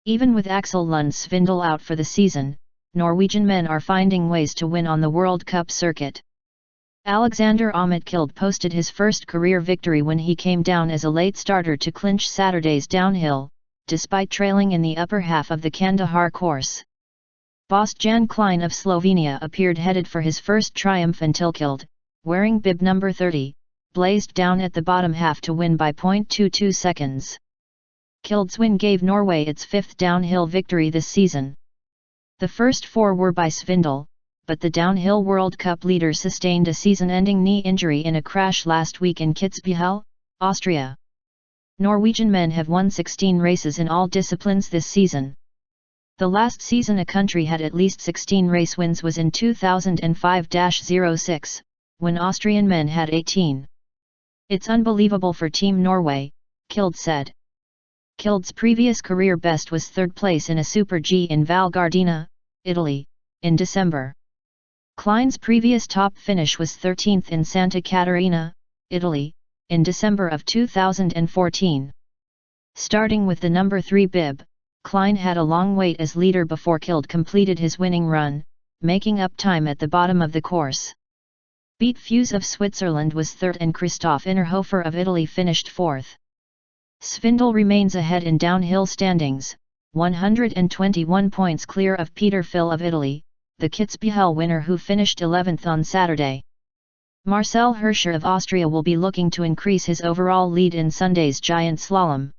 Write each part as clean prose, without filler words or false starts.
Even with Aksel Lund Svindal out for the season, Norwegian men are finding ways to win on the World Cup circuit. Aleksander Aamodt Kilde posted his first career victory when he came down as a late starter to clinch Saturday's downhill, despite trailing in the upper half of the Kandahar course. Bostjan Kline of Slovenia appeared headed for his first triumph until Kilde, wearing bib number 30, blazed down at the bottom half to win by 0.22 seconds. Kilde's win gave Norway its fifth downhill victory this season. The first four were by Svindal, but the downhill World Cup leader sustained a season-ending knee injury in a crash last week in Kitzbuehel, Austria. Norwegian men have won 16 races in all disciplines this season. The last season a country had at least 16 race wins was in 2005-06, when Austrian men had 18. "It's unbelievable for Team Norway," Kilde said. Kilde's previous career best was third place in a Super G in Val Gardena, Italy, in December. Kline's previous top finish was 13th in Santa Caterina, Italy, in December of 2014. Starting with the number 3 bib, Kline had a long wait as leader before Kilde completed his winning run, making up time at the bottom of the course. Beat Fuse of Switzerland was third and Christoph Innerhofer of Italy finished fourth. Svindal remains ahead in downhill standings, 121 points clear of Peter Phil of Italy, the Kitzbuehel winner who finished 11th on Saturday. Marcel Hirscher of Austria will be looking to increase his overall lead in Sunday's giant slalom.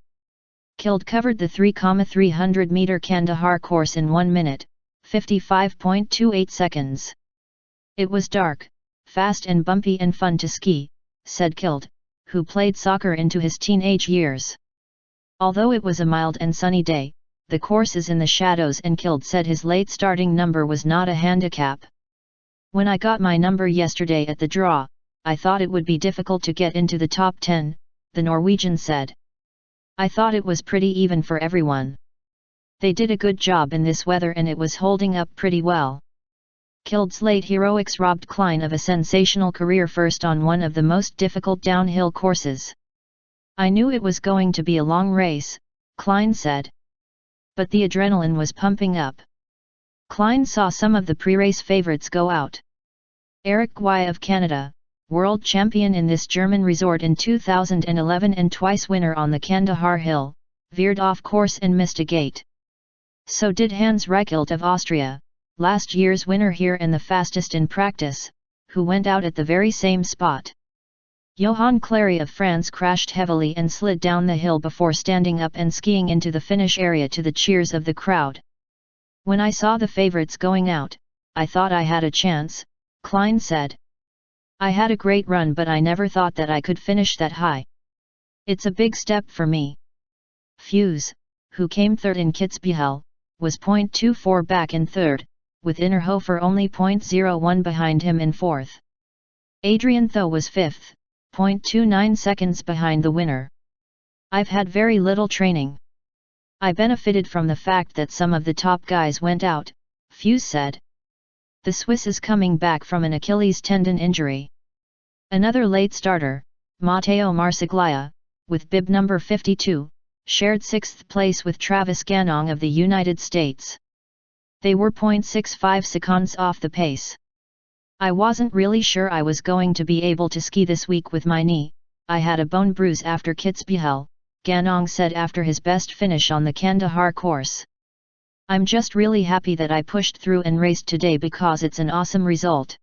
Kilde covered the 3,300-meter Kandahar course in 1 minute, 55.28 seconds. "It was dark, fast and bumpy and fun to ski," said Kilde, who played soccer into his teenage years. Although it was a mild and sunny day, the course is in the shadows and Kilde said his late starting number was not a handicap. "When I got my number yesterday at the draw, I thought it would be difficult to get into the top 10, the Norwegian said. "I thought it was pretty even for everyone. They did a good job in this weather and it was holding up pretty well." Kilde's late heroics robbed Kline of a sensational career first on one of the most difficult downhill courses. "I knew it was going to be a long race," Kline said. "But the adrenaline was pumping up." Kline saw some of the pre-race favorites go out. Eric Guy of Canada, world champion in this German resort in 2011 and twice winner on the Kandahar Hill, veered off course and missed a gate. So did Hans Reichelt of Austria, last year's winner here and the fastest in practice, who went out at the very same spot. Johan Clary of France crashed heavily and slid down the hill before standing up and skiing into the finish area to the cheers of the crowd. "When I saw the favorites going out, I thought I had a chance," Kline said. "I had a great run but I never thought that I could finish that high. It's a big step for me." Fuse, who came third in Kitzbuehel, was 0.24 back in third, with Innerhofer only 0.01 behind him in fourth. Adrian Tho was fifth, 0.29 seconds behind the winner. "I've had very little training. I benefited from the fact that some of the top guys went out," Fuse said. The Swiss is coming back from an Achilles tendon injury. Another late starter, Matteo Marsiglia, with bib number 52, shared sixth place with Travis Ganong of the United States. They were 0.65 seconds off the pace. "I wasn't really sure I was going to be able to ski this week with my knee. I had a bone bruise after Kitzbuehel," Ganong said after his best finish on the Kandahar course. "I'm just really happy that I pushed through and raced today because it's an awesome result.